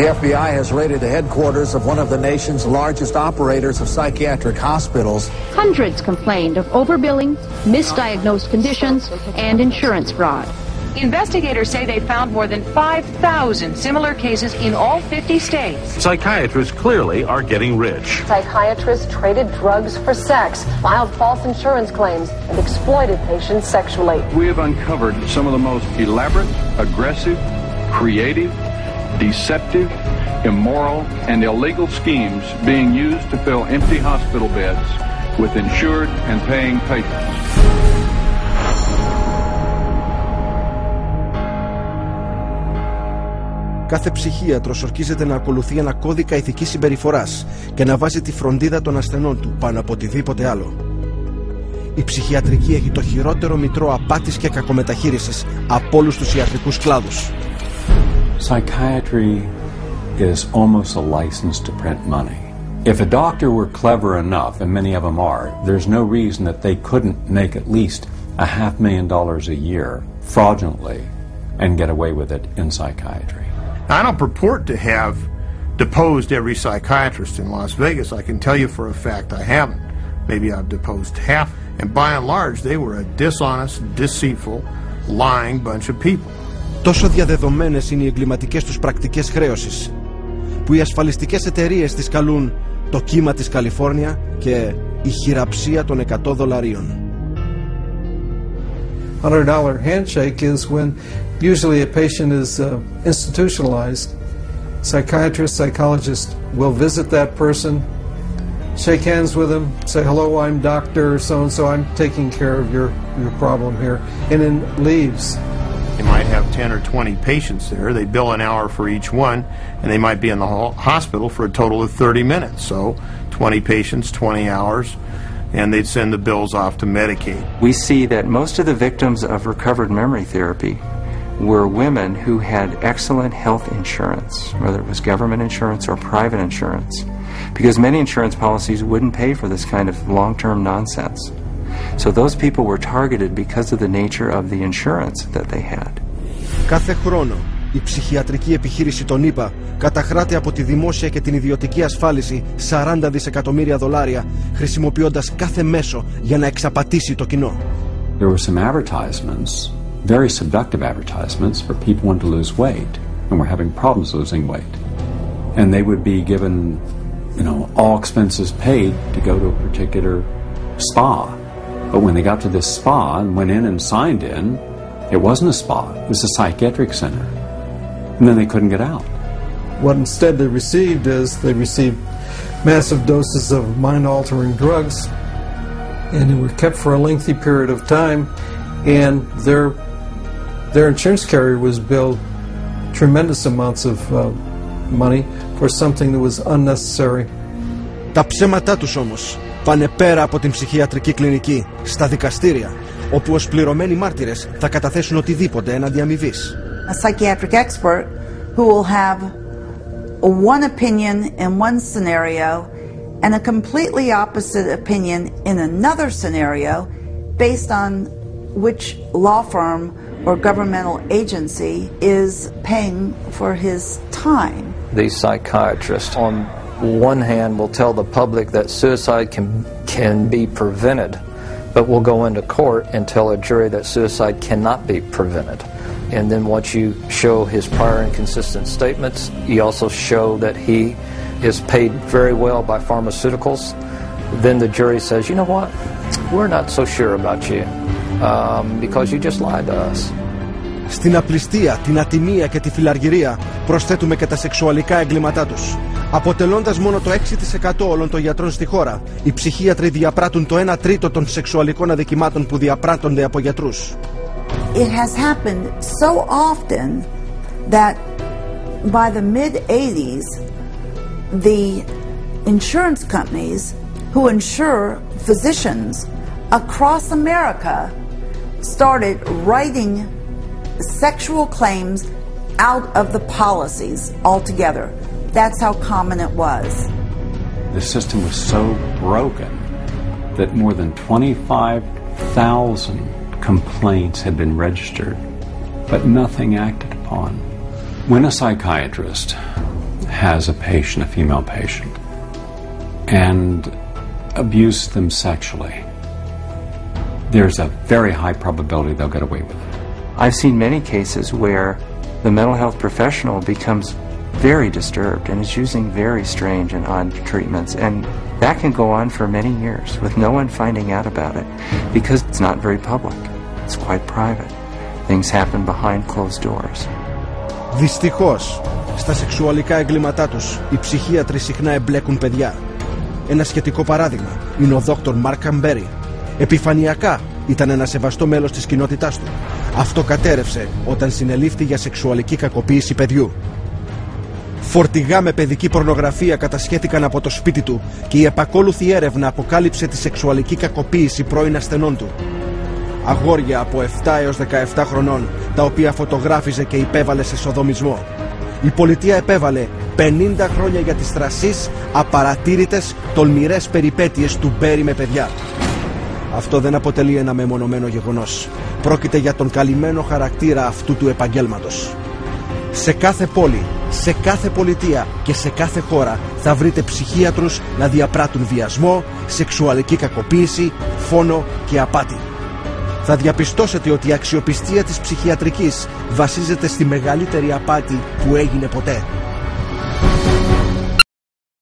The FBI has raided the headquarters of one of the nation's largest operators of psychiatric hospitals. Hundreds complained of overbilling, misdiagnosed conditions, and insurance fraud. Investigators say they found more than 5,000 similar cases in all 50 states. Psychiatrists clearly are getting rich. Psychiatrists traded drugs for sex, filed false insurance claims, and exploited patients sexually. We have uncovered some of the most elaborate, aggressive, creative, deceptive, immoral, and illegal schemes being used to fill empty hospital beds with insured and paying patients. Κάθε ψυχίατρος ορκίζεται να ακολουθεί ένα κώδικα ηθικής συμπεριφοράς και να βάζει τη φροντίδα των ασθενών του πάνω από οτιδήποτε άλλο. Η ψυχιατρική έχει το χειρότερο μητρό απάτης και κακομεταχείρισης από όλους τους ιατρικούς κλάδους. Psychiatry is almost a license to print money. If a doctor were clever enough, and many of them are, there's no reason that they couldn't make at least $500,000 a year fraudulently and get away with it in psychiatry. I don't purport to have deposed every psychiatrist in Las Vegas. I can tell you for a fact I haven't. Maybe I've deposed half. And by and large, they were a dishonest, deceitful, lying bunch of people. Τόσο διαδεδομένες είναι οι εγκληματικές τους πρακτικές χρέωσης, που οι ασφαλιστικές εταιρείες τις καλούν το κύμα της Καλιφόρνια και η χειραψία των $100. $100 handshake is when usually a patient is institutionalized. Psychiatrist, psychologist will visit that person, shake hands with them, say, hello, I'm Dr. So-and-so, I'm taking care of your problem here, and then leaves. They might have 10 or 20 patients there. They bill an hour for each one, and they might be in the hospital for a total of 30 minutes. So 20 patients, 20 hours, and they'd send the bills off to Medicaid. We see that most of the victims of recovered memory therapy were women who had excellent health insurance, whether it was government insurance or private insurance, because many insurance policies wouldn't pay for this kind of long-term nonsense. So those people were targeted because of the nature of the insurance that they had. Κάθε χρόνο η ψυχιατρική επιχείρηση των ΗΠΑ καταχράται από τη δημόσια και την ιδιωτική ασφάλιση $40 δισεκατομμύρια, χρησιμοποιώντας κάθε μέσο για να εξαπατήσει το κοινό. There were some advertisements, very seductive advertisements for people wanting to lose weight and were having problems losing weight. And they would be given, all expenses paid to go to a particular spa. But when they got to this spa and went in and signed in, it wasn't a spa, it was a psychiatric center. And then they couldn't get out. What instead they received massive doses of mind-altering drugs, and they were kept for a lengthy period of time, and their insurance carrier was billed tremendous amounts of money for something that was unnecessary. Τα ψέματά τους όμως πάνε πέρα από την ψυχιατρική κλινική, στα δικαστήρια, όπου ως πληρωμένοι μάρτυρες θα καταθέσουν οτιδήποτε έναντι αμοιβής. A psychiatric expert who will have one opinion in one scenario and a completely opposite opinion in another scenario based on which law firm or governmental agency is paying for his time. These psychiatrists, on one hand, will tell the public that suicide can be prevented, but will go into court and tell a jury that suicide cannot be prevented. And then once you show his prior inconsistent statements, you also show that he is paid very well by pharmaceuticals, then the jury says, you know what, we're not so sure about you because you just lied to us. Στην απληστία, την ατιμία και τη φιλαργυρία προσθέτουμε και τα σεξουαλικά εγκλήματά τους. Αποτελώντας μόνο το 6% όλων των γιατρών στη χώρα, οι ψυχίατροι διαπράττουν το 1/3 των σεξουαλικών αδικημάτων που διαπράττονται από γιατρούς. It has happened so often that by the mid-80s, the insurance companies who insure physicians across America started writing sexual claims out of the policies altogether. That's how common it was. The system was so broken that more than 25,000 complaints had been registered, but nothing acted upon. When a psychiatrist has a patient, a female patient, and abuse them sexually, there's a very high probability they'll get away with it. I've seen many cases where the mental health professional becomes very disturbed and is using very strange and odd treatments, and that can go on for many years with no one finding out about it because it's not very public. It's quite private. Things happen behind closed doors. Δυστυχώς, στα σεξουαλικά εγκλήματά τους, οι ψυχίατροι συχνά εμπλέκουν παιδιά. Ένα σχετικό παράδειγμα είναι ο Δόκτωρ Μάρκ Αμπέρι. Επιφανειακά ήταν ένα σεβαστό μέλος της κοινότητάς του. Αυτό κατέρευσε όταν συνελήφθη για σεξουαλική κακοποίηση παιδιού. Φορτηγά με παιδική πορνογραφία κατασχέθηκαν από το σπίτι του και η επακόλουθη έρευνα αποκάλυψε τη σεξουαλική κακοποίηση πρώην ασθενών του. Αγόρια από 7 έως 17 χρονών, τα οποία φωτογράφιζε και υπέβαλε σε σοδομισμό. Η πολιτεία επέβαλε 50 χρόνια για τις τρασείς, απαρατήρητες, τολμηρές περιπέτειες του Μπέρι με παιδιά. Αυτό δεν αποτελεί ένα μεμονωμένο γεγονός. Πρόκειται για τον καλυμμένο χαρακτήρα αυτού του επαγγέλματος. Σε κάθε πόλη, σε κάθε πολιτεία και σε κάθε χώρα θα βρείτε ψυχίατρους να διαπράττουν βιασμό, σεξουαλική κακοποίηση, φόνο και απάτη. Θα διαπιστώσετε ότι η αξιοπιστία της ψυχιατρικής βασίζεται στη μεγαλύτερη απάτη που έγινε ποτέ.